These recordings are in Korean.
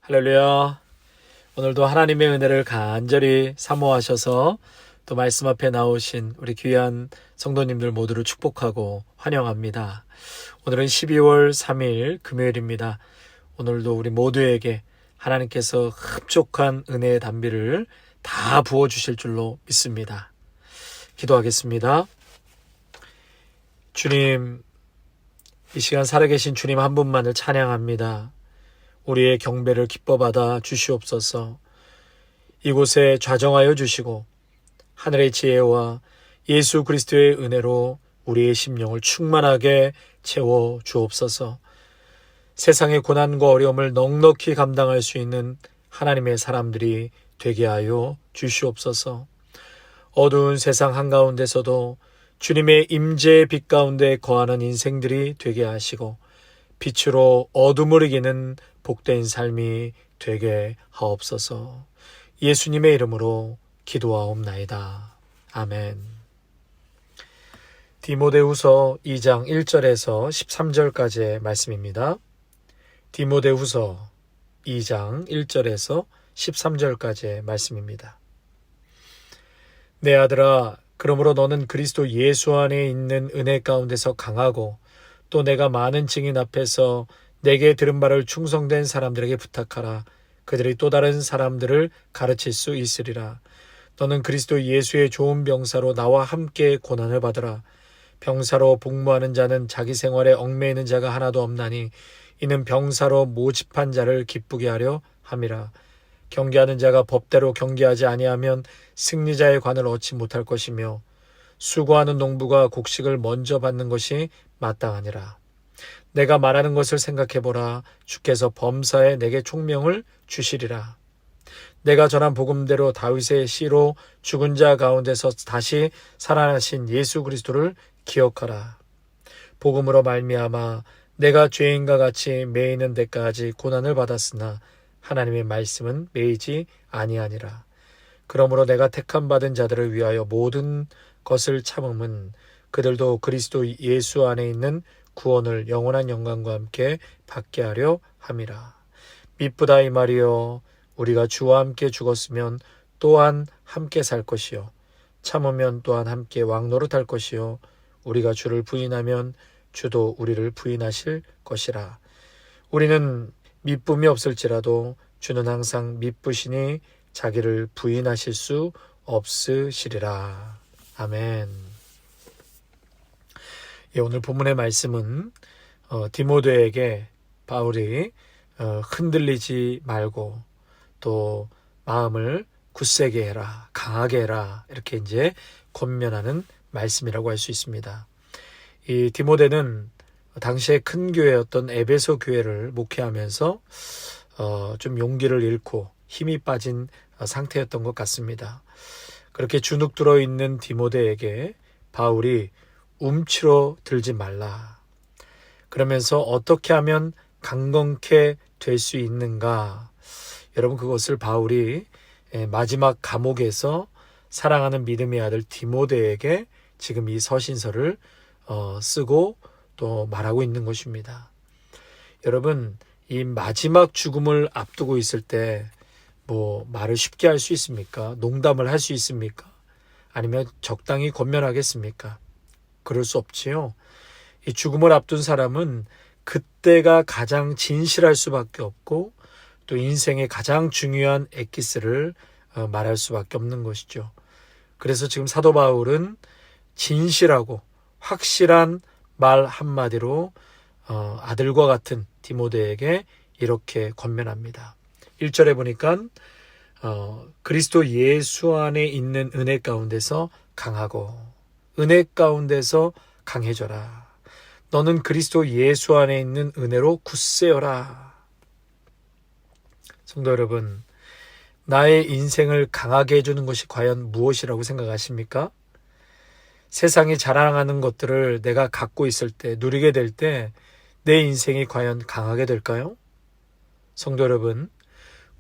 할렐루야. 오늘도 하나님의 은혜를 간절히 사모하셔서 또 말씀 앞에 나오신 우리 귀한 성도님들 모두를 축복하고 환영합니다. 오늘은 12월 3일 금요일입니다. 오늘도 우리 모두에게 하나님께서 흡족한 은혜의 단비를 다 부어주실 줄로 믿습니다. 기도하겠습니다. 주님, 이 시간 살아계신 주님 한 분만을 찬양합니다. 우리의 경배를 기뻐받아 주시옵소서. 이곳에 좌정하여 주시고 하늘의 지혜와 예수 그리스도의 은혜로 우리의 심령을 충만하게 채워 주옵소서. 세상의 고난과 어려움을 넉넉히 감당할 수 있는 하나님의 사람들이 되게 하여 주시옵소서. 어두운 세상 한가운데서도 주님의 임재의 빛 가운데 거하는 인생들이 되게 하시고 빛으로 어둠을 이기는 복된 삶이 되게 하옵소서. 예수님의 이름으로 기도하옵나이다. 아멘. 디모데후서 2장 1절에서 13절까지의 말씀입니다. 디모데후서 2장 1절에서 13절까지의 말씀입니다. 내 아들아, 그러므로 너는 그리스도 예수 안에 있는 은혜 가운데서 강하고 또 내가 많은 증인 앞에서 내게 들은 바를 충성된 사람들에게 부탁하라. 그들이 또 다른 사람들을 가르칠 수 있으리라. 너는 그리스도 예수의 좋은 병사로 나와 함께 고난을 받으라. 병사로 복무하는 자는 자기 생활에 얽매이는 자가 하나도 없나니 이는 병사로 모집한 자를 기쁘게 하려 함이라. 경계하는 자가 법대로 경계하지 아니하면 승리자의 관을 얻지 못할 것이며 수고하는 농부가 곡식을 먼저 받는 것이 마땅하니라. 내가 말하는 것을 생각해보라. 주께서 범사에 내게 총명을 주시리라. 내가 전한 복음대로 다윗의 씨로 죽은 자 가운데서 다시 살아나신 예수 그리스도를 기억하라. 복음으로 말미암아 내가 죄인과 같이 매이는 데까지 고난을 받았으나 하나님의 말씀은 매이지 아니하니라. 그러므로 내가 택함 받은 자들을 위하여 모든 것을 참음은 그들도 그리스도 예수 안에 있는 구원을 영원한 영광과 함께 받게 하려 함이라. 미쁘다 이 말이여. 우리가 주와 함께 죽었으면 또한 함께 살 것이요 참으면 또한 함께 왕노릇할 것이요 우리가 주를 부인하면 주도 우리를 부인하실 것이라. 우리는 미쁨이 없을지라도 주는 항상 미쁘시니 자기를 부인하실 수 없으시리라. 아멘. 오늘 본문의 말씀은 디모데에게 바울이 흔들리지 말고 또 마음을 굳세게 해라, 강하게 해라, 이렇게 이제 권면하는 말씀이라고 할 수 있습니다. 이 디모데는 당시에 큰 교회였던 에베소 교회를 목회하면서 좀 용기를 잃고 힘이 빠진 상태였던 것 같습니다. 그렇게 주눅 들어 있는 디모데에게 바울이 움츠러 들지 말라. 그러면서 어떻게 하면 강건케 될 수 있는가? 여러분, 그것을 바울이 마지막 감옥에서 사랑하는 믿음의 아들 디모데에게 지금 이 서신서를 쓰고 또 말하고 있는 것입니다. 여러분, 이 마지막 죽음을 앞두고 있을 때 뭐 말을 쉽게 할 수 있습니까? 농담을 할 수 있습니까? 아니면 적당히 권면하겠습니까? 그럴 수 없지요. 이 죽음을 앞둔 사람은 그때가 가장 진실할 수밖에 없고 또 인생의 가장 중요한 엑기스를 말할 수밖에 없는 것이죠. 그래서 지금 사도 바울은 진실하고 확실한 말 한마디로 아들과 같은 디모데에게 이렇게 권면합니다. 1절에 보니까 그리스도 예수 안에 있는 은혜 가운데서 강하고 은혜 가운데서 강해져라. 너는 그리스도 예수 안에 있는 은혜로 굳세어라. 성도 여러분, 나의 인생을 강하게 해주는 것이 과연 무엇이라고 생각하십니까? 세상이 자랑하는 것들을 내가 갖고 있을 때, 누리게 될 때 내 인생이 과연 강하게 될까요? 성도 여러분,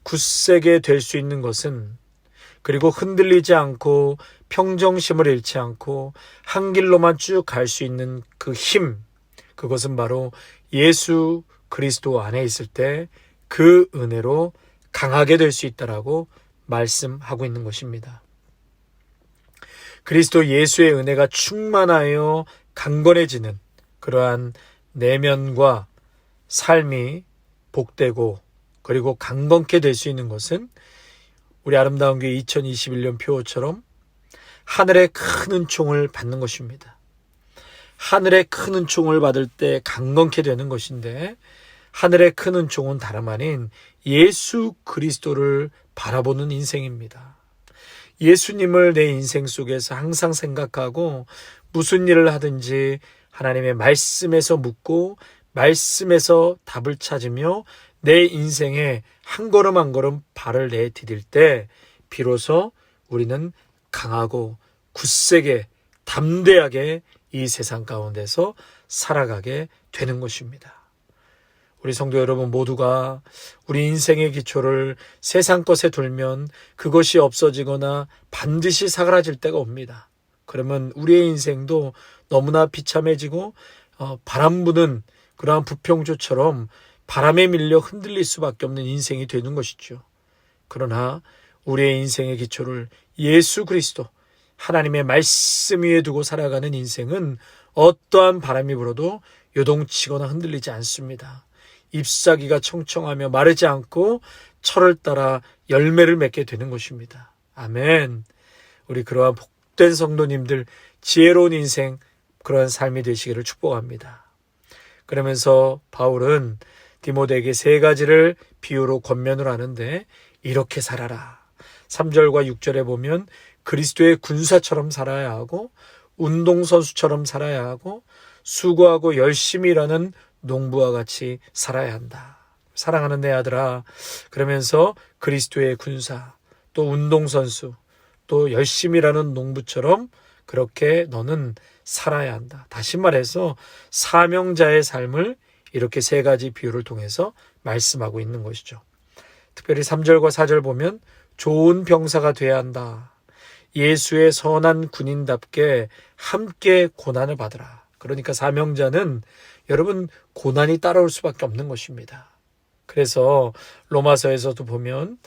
굳세게 될 수 있는 것은, 그리고 흔들리지 않고 평정심을 잃지 않고 한 길로만 쭉 갈 수 있는 그 힘, 그것은 바로 예수 그리스도 안에 있을 때 그 은혜로 강하게 될 수 있다라고 말씀하고 있는 것입니다. 그리스도 예수의 은혜가 충만하여 강건해지는 그러한 내면과 삶이 복되고 그리고 강건케 될 수 있는 것은 우리 아름다운 교회 2021년 표어처럼 하늘의 큰 은총을 받는 것입니다. 하늘의 큰 은총을 받을 때 강건케 되는 것인데, 하늘의 큰 은총은 다름 아닌 예수 그리스도를 바라보는 인생입니다. 예수님을 내 인생 속에서 항상 생각하고 무슨 일을 하든지 하나님의 말씀에서 묻고 말씀에서 답을 찾으며 내 인생에 한 걸음 한 걸음 발을 내디딜 때 비로소 우리는 강하고 굳세게 담대하게 이 세상 가운데서 살아가게 되는 것입니다. 우리 성도 여러분 모두가 우리 인생의 기초를 세상 것에 둘면 그것이 없어지거나 반드시 사라질 때가 옵니다. 그러면 우리의 인생도 너무나 비참해지고 바람 부는 그러한 부평조처럼 바람에 밀려 흔들릴 수밖에 없는 인생이 되는 것이죠. 그러나 우리의 인생의 기초를 예수 그리스도 하나님의 말씀 위에 두고 살아가는 인생은 어떠한 바람이 불어도 요동치거나 흔들리지 않습니다. 잎사귀가 청청하며 마르지 않고 철을 따라 열매를 맺게 되는 것입니다. 아멘. 우리 그러한 복된 성도님들, 지혜로운 인생, 그러한 삶이 되시기를 축복합니다. 그러면서 바울은 디모데에게 3가지를 비유로 권면을 하는데, 이렇게 살아라. 3절과 6절에 보면 그리스도의 군사처럼 살아야 하고, 운동선수처럼 살아야 하고, 수고하고 열심히 일하는 농부와 같이 살아야 한다. 사랑하는 내 아들아, 그러면서 그리스도의 군사, 또 운동선수, 또 열심히 일하는 농부처럼 그렇게 너는 살아야 한다. 다시 말해서 사명자의 삶을 이렇게 3가지 비유를 통해서 말씀하고 있는 것이죠. 특별히 3절과 4절 보면 좋은 병사가 돼야 한다. 예수의 선한 군인답게 함께 고난을 받으라. 그러니까 사명자는 여러분 고난이 따라올 수밖에 없는 것입니다. 그래서 로마서에서도 보면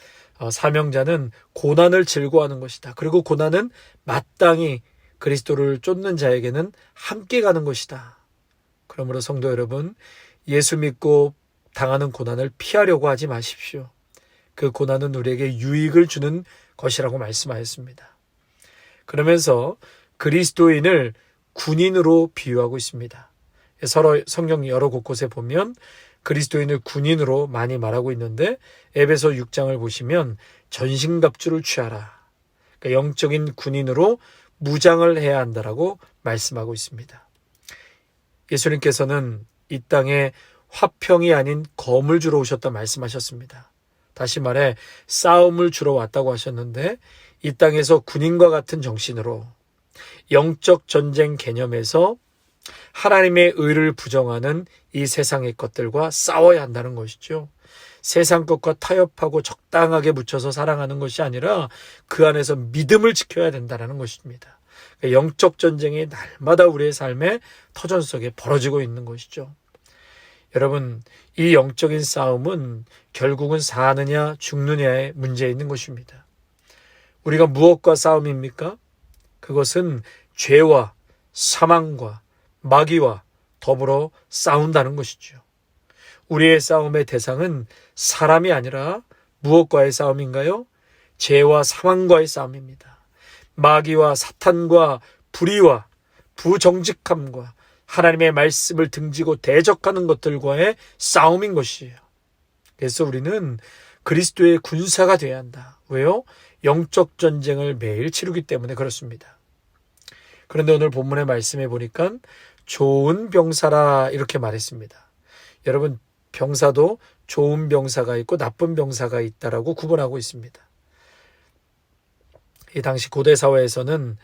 사명자는 고난을 즐거워하는 것이다. 그리고 고난은 마땅히 그리스도를 쫓는 자에게는 함께 가는 것이다. 그러므로 성도 여러분, 예수 믿고 당하는 고난을 피하려고 하지 마십시오. 그 고난은 우리에게 유익을 주는 것이라고 말씀하였습니다. 그러면서 그리스도인을 군인으로 비유하고 있습니다. 서로 성경 여러 곳곳에 보면 그리스도인을 군인으로 많이 말하고 있는데, 에베소 6장을 보시면 전신갑주를 취하라. 그러니까 영적인 군인으로 무장을 해야 한다라고 말씀하고 있습니다. 예수님께서는 이 땅에 화평이 아닌 검을 주러 오셨다 말씀하셨습니다. 다시 말해 싸움을 주러 왔다고 하셨는데, 이 땅에서 군인과 같은 정신으로 영적 전쟁 개념에서 하나님의 의를 부정하는 이 세상의 것들과 싸워야 한다는 것이죠. 세상 것과 타협하고 적당하게 묻혀서 사랑하는 것이 아니라 그 안에서 믿음을 지켜야 된다는 것입니다. 영적 전쟁이 날마다 우리의 삶의 터전 속에 벌어지고 있는 것이죠. 여러분, 이 영적인 싸움은 결국은 사느냐 죽느냐의 문제에 있는 것입니다. 우리가 무엇과 싸움입니까? 그것은 죄와 사망과 마귀와 더불어 싸운다는 것이죠. 우리의 싸움의 대상은 사람이 아니라 무엇과의 싸움인가요? 죄와 사망과의 싸움입니다. 마귀와 사탄과 불의와 부정직함과 하나님의 말씀을 등지고 대적하는 것들과의 싸움인 것이에요. 그래서 우리는 그리스도의 군사가 되어야 한다. 왜요? 영적 전쟁을 매일 치르기 때문에 그렇습니다. 그런데 오늘 본문의 말씀에 보니까 좋은 병사라 이렇게 말했습니다. 여러분, 병사도 좋은 병사가 있고 나쁜 병사가 있다라고 구분하고 있습니다. 이 당시 고대 사회에서는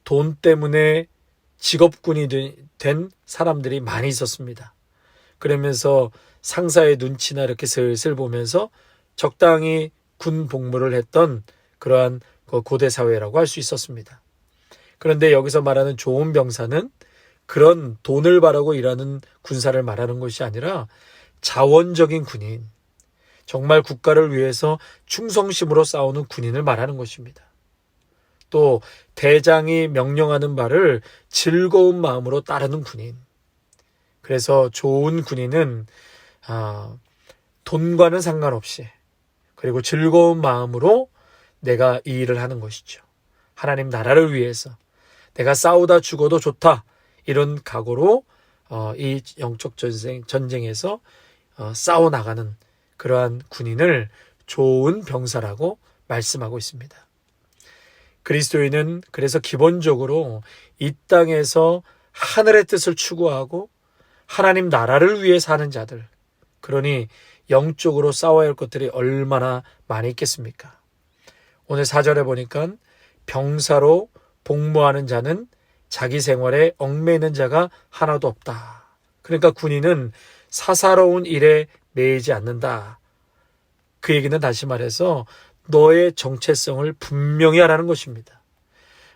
돈 때문에 직업군이 된 사람들이 많이 있었습니다. 그러면서 상사의 눈치나 이렇게 슬슬 보면서 적당히 군 복무를 했던 그러한 고대 사회라고 할 수 있었습니다. 그런데 여기서 말하는 좋은 병사는 그런 돈을 바라고 일하는 군사를 말하는 것이 아니라 자원적인 군인, 정말 국가를 위해서 충성심으로 싸우는 군인을 말하는 것입니다. 또 대장이 명령하는 바를 즐거운 마음으로 따르는 군인. 그래서 좋은 군인은 돈과는 상관없이 그리고 즐거운 마음으로 내가 이 일을 하는 것이죠. 하나님 나라를 위해서 내가 싸우다 죽어도 좋다, 이런 각오로 이 영적 전쟁에서 싸워 나가는 그러한 군인을 좋은 병사라고 말씀하고 있습니다. 그리스도인은 그래서 기본적으로 이 땅에서 하늘의 뜻을 추구하고 하나님 나라를 위해 사는 자들, 그러니 영적으로 싸워야 할 것들이 얼마나 많이 있겠습니까? 오늘 4절에 보니까 병사로 복무하는 자는 자기 생활에 얽매이는 자가 하나도 없다. 그러니까 군인은 사사로운 일에 매이지 않는다. 그 얘기는 다시 말해서 너의 정체성을 분명히 하라는 것입니다.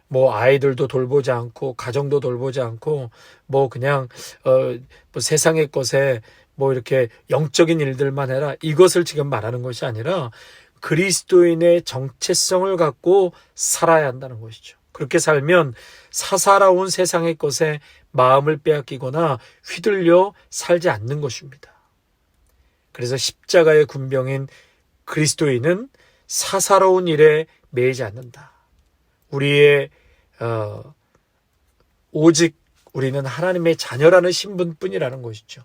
뭐 아이들도 돌보지 않고 가정도 돌보지 않고 뭐 그냥 뭐 세상의 것에 뭐 이렇게 영적인 일들만 해라, 이것을 지금 말하는 것이 아니라 그리스도인의 정체성을 갖고 살아야 한다는 것이죠. 그렇게 살면 사사로운 세상의 것에 마음을 빼앗기거나 휘둘려 살지 않는 것입니다. 그래서 십자가의 군병인 그리스도인은 사사로운 일에 매이지 않는다. 우리의 오직 우리는 하나님의 자녀라는 신분뿐이라는 것이죠.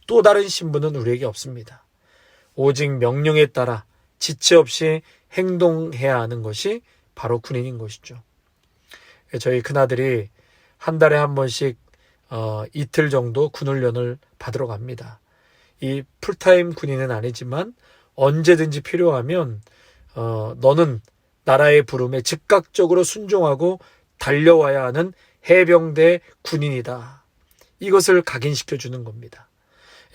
또 다른 신분은 우리에게 없습니다. 오직 명령에 따라 지체 없이 행동해야 하는 것이 바로 군인인 것이죠. 저희 큰아들이 한 달에 한 번씩 이틀 정도 군훈련을 받으러 갑니다. 이 풀타임 군인은 아니지만 언제든지 필요하면 너는 나라의 부름에 즉각적으로 순종하고 달려와야 하는 해병대 군인이다. 이것을 각인시켜 주는 겁니다.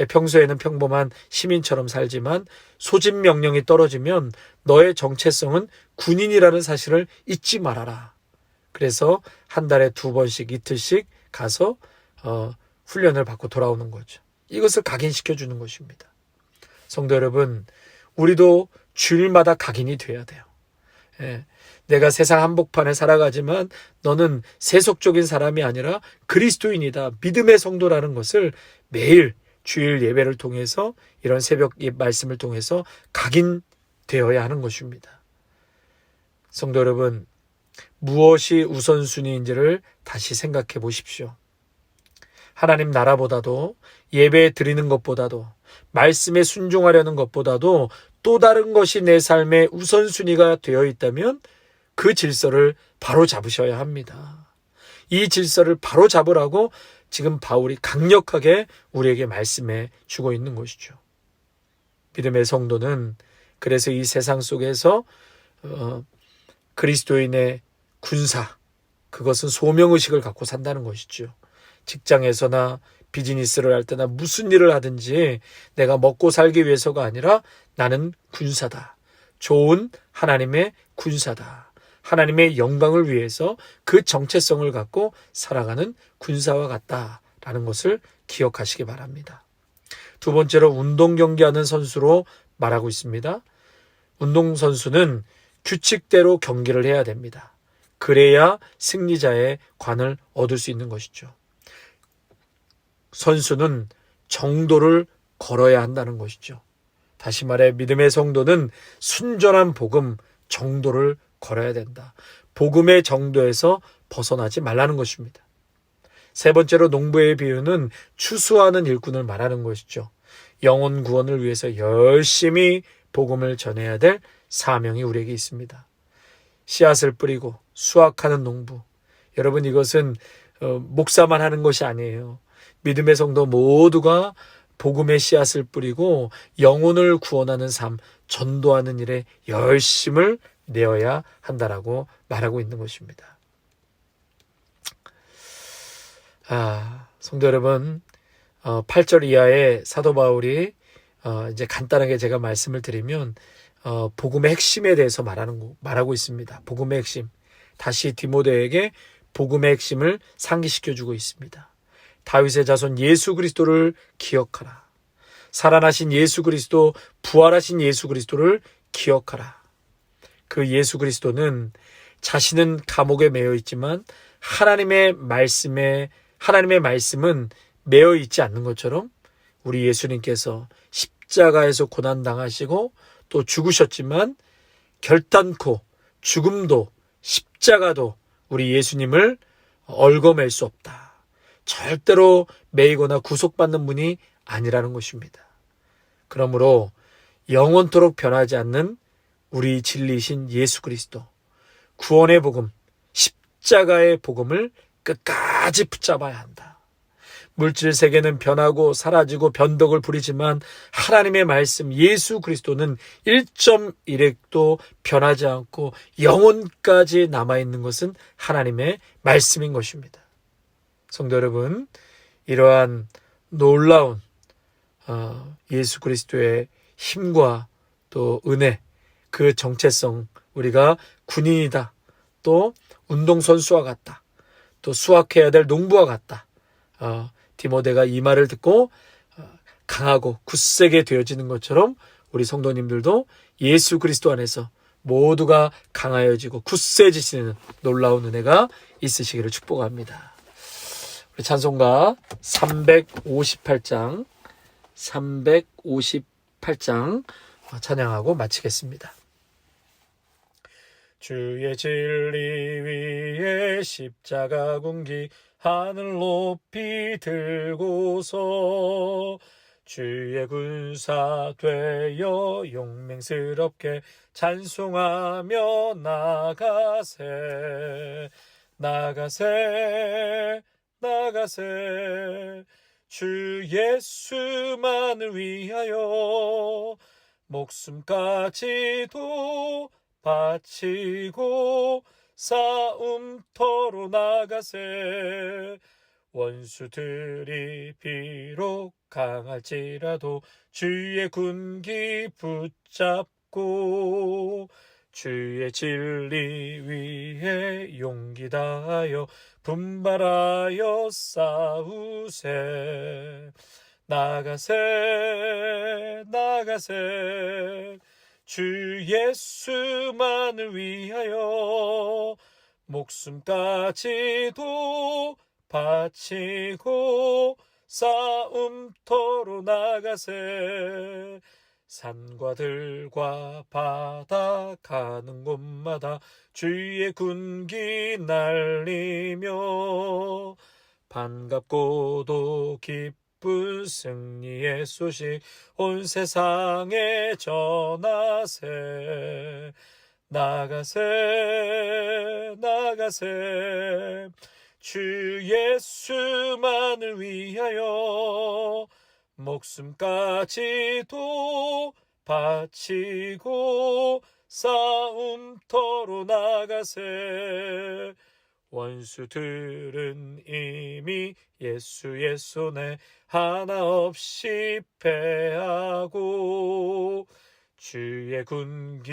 평소에는 평범한 시민처럼 살지만 소집 명령이 떨어지면 너의 정체성은 군인이라는 사실을 잊지 말아라. 그래서 한 달에 2번씩 이틀씩 가서 훈련을 받고 돌아오는 거죠. 이것을 각인시켜 주는 것입니다. 성도 여러분, 우리도 주일마다 각인이 돼야 돼요. 내가 세상 한복판에 살아가지만 너는 세속적인 사람이 아니라 그리스도인이다, 믿음의 성도라는 것을 매일 주일 예배를 통해서 이런 새벽 말씀을 통해서 각인되어야 하는 것입니다. 성도 여러분, 무엇이 우선순위인지를 다시 생각해 보십시오. 하나님 나라보다도 예배 드리는 것보다도 말씀에 순종하려는 것보다도 또 다른 것이 내 삶의 우선순위가 되어 있다면 그 질서를 바로 잡으셔야 합니다. 이 질서를 바로 잡으라고 지금 바울이 강력하게 우리에게 말씀해 주고 있는 것이죠. 믿음의 성도는 그래서 이 세상 속에서 그리스도인의 군사, 그것은 소명의식을 갖고 산다는 것이죠. 직장에서나 비즈니스를 할 때나 무슨 일을 하든지 내가 먹고 살기 위해서가 아니라 나는 군사다. 좋은 하나님의 군사다. 하나님의 영광을 위해서 그 정체성을 갖고 살아가는 군사와 같다라는 것을 기억하시기 바랍니다. 두 번째로 운동 경기하는 선수로 말하고 있습니다. 운동선수는 규칙대로 경기를 해야 됩니다. 그래야 승리자의 관을 얻을 수 있는 것이죠. 선수는 정도를 걸어야 한다는 것이죠. 다시 말해 믿음의 성도는 순전한 복음, 정도를 걸어야 된다. 복음의 정도에서 벗어나지 말라는 것입니다. 세 번째로 농부의 비유는 추수하는 일꾼을 말하는 것이죠. 영혼 구원을 위해서 열심히 복음을 전해야 될 사명이 우리에게 있습니다. 씨앗을 뿌리고 수확하는 농부. 여러분, 이것은 목사만 하는 것이 아니에요. 믿음의 성도 모두가 복음의 씨앗을 뿌리고 영혼을 구원하는 삶, 전도하는 일에 열심을 내어야 한다라고 말하고 있는 것입니다. 성도 여러분, 8절 이하의 사도 바울이 이제 간단하게 제가 말씀을 드리면 복음의 핵심에 대해서 말하고 있습니다. 복음의 핵심. 다시 디모데에게 복음의 핵심을 상기시켜주고 있습니다. 다윗의 자손 예수 그리스도를 기억하라. 살아나신 예수 그리스도, 부활하신 예수 그리스도를 기억하라. 그 예수 그리스도는 자신은 감옥에 매여 있지만 하나님의 말씀은 매여 있지 않는 것처럼 우리 예수님께서 십자가에서 고난당하시고 또 죽으셨지만 결단코 죽음도 십자가도 우리 예수님을 얽어맬 수 없다. 절대로 매이거나 구속받는 분이 아니라는 것입니다. 그러므로 영원토록 변하지 않는 우리 진리이신 예수 그리스도, 구원의 복음, 십자가의 복음을 끝까지 붙잡아야 한다. 물질 세계는 변하고 사라지고 변덕을 부리지만 하나님의 말씀 예수 그리스도는 1.1핵도 변하지 않고 영원까지 남아있는 것은 하나님의 말씀인 것입니다. 성도 여러분, 이러한 놀라운 예수 그리스도의 힘과 또 은혜, 그 정체성, 우리가 군인이다, 또 운동선수와 같다, 또 수학해야 될 농부와 같다, 디모데가 이 말을 듣고 강하고 굳세게 되어지는 것처럼 우리 성도님들도 예수 그리스도 안에서 모두가 강하여지고 굳세지시는 놀라운 은혜가 있으시기를 축복합니다. 우리 찬송가 358장 찬양하고 마치겠습니다. 주의 진리 위에 십자가 군기 하늘 높이 들고서 주의 군사 되어 용맹스럽게 찬송하며 나가세 주 예수만을 위하여 목숨까지도 바치고 싸움터로 나가세. 원수들이 비록 강할지라도 주의 군기 붙잡고 주의 진리 위에 용기 다하여 분발하여 싸우세. 나가세 주 예수만을 위하여 목숨까지도 바치고 싸움터로 나가세. 산과 들과 바다 가는 곳마다 주의 군기 날리며 반갑고도 기쁜 승리의 소식 온 세상에 전하세. 나가세 주 예수만을 위하여 목숨까지도 바치고 싸움터로 나가세. 원수들은 이미 예수의 손에 하나 없이 패하고 주의 군기만이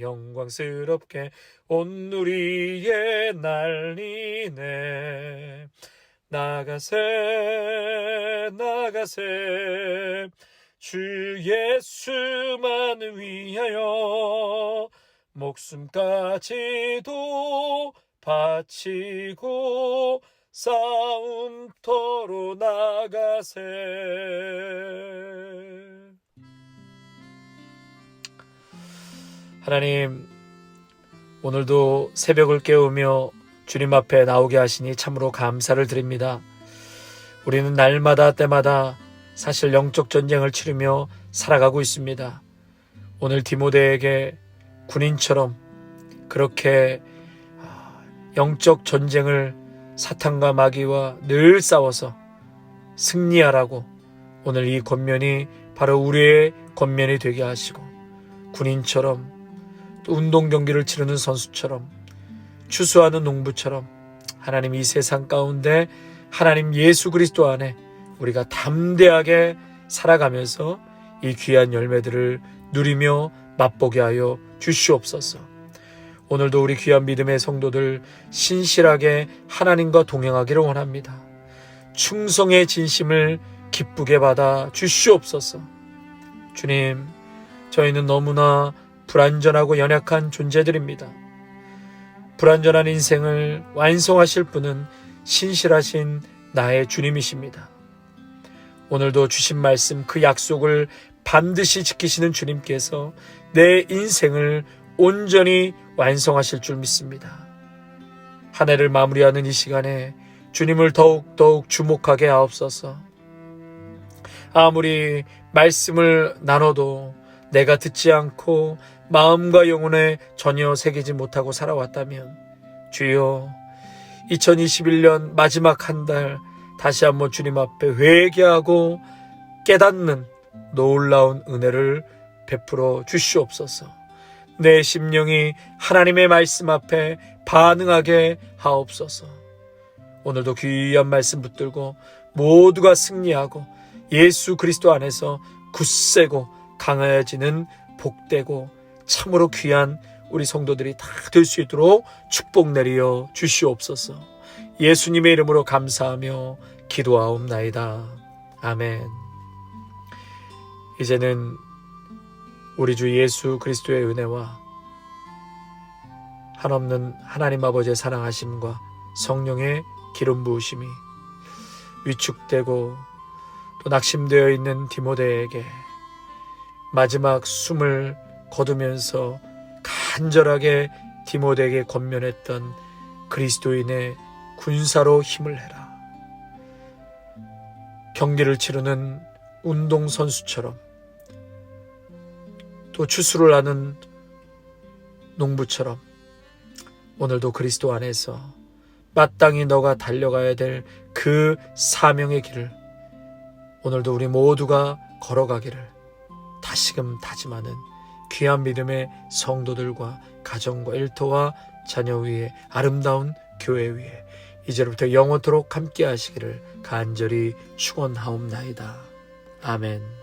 영광스럽게 온 누리에 날리네. 나가세 주 예수만을 위하여 목숨까지도 바치고 싸움터로 나가세. 하나님, 오늘도 새벽을 깨우며 주님 앞에 나오게 하시니 참으로 감사를 드립니다. 우리는 날마다 때마다 사실 영적 전쟁을 치르며 살아가고 있습니다. 오늘 디모데에게 군인처럼 그렇게 영적 전쟁을 사탄과 마귀와 늘 싸워서 승리하라고 오늘 이 권면이 바로 우리의 권면이 되게 하시고, 군인처럼 또 운동 경기를 치르는 선수처럼 추수하는 농부처럼 하나님 이 세상 가운데 하나님 예수 그리스도 안에 우리가 담대하게 살아가면서 이 귀한 열매들을 누리며 맛보게 하여 주시옵소서. 오늘도 우리 귀한 믿음의 성도들 신실하게 하나님과 동행하기를 원합니다. 충성의 진심을 기쁘게 받아 주시옵소서. 주님, 저희는 너무나 불완전하고 연약한 존재들입니다. 불완전한 인생을 완성하실 분은 신실하신 나의 주님이십니다. 오늘도 주신 말씀 그 약속을 반드시 지키시는 주님께서 내 인생을 온전히 완성하실 줄 믿습니다. 한 해를 마무리하는 이 시간에 주님을 더욱 주목하게 하옵소서. 아무리 말씀을 나눠도 내가 듣지 않고 마음과 영혼에 전혀 새기지 못하고 살아왔다면 주여 2021년 마지막 한 달 다시 한번 주님 앞에 회개하고 깨닫는 놀라운 은혜를 베풀어 주시옵소서. 내 심령이 하나님의 말씀 앞에 반응하게 하옵소서. 오늘도 귀한 말씀 붙들고 모두가 승리하고 예수 그리스도 안에서 굳세고 강해지는 복되고 참으로 귀한 우리 성도들이 다 될 수 있도록 축복 내리어 주시옵소서. 예수님의 이름으로 감사하며 기도하옵나이다. 아멘. 이제는 우리 주 예수 그리스도의 은혜와 한없는 하나님 아버지의 사랑하심과 성령의 기름 부으심이 위축되고 또 낙심되어 있는 디모데에게 마지막 숨을 거두면서 간절하게 디모데에게 권면했던 그리스도인의 군사로 힘을 내라. 경기를 치르는 운동선수처럼 또 추수를 하는 농부처럼 오늘도 그리스도 안에서 마땅히 너가 달려가야 될 그 사명의 길을 오늘도 우리 모두가 걸어가기를 다시금 다짐하는 귀한 믿음의 성도들과 가정과 일터와 자녀 위에 아름다운 교회 위에 이제부터 영원토록 함께 하시기를 간절히 축원하옵나이다. 아멘.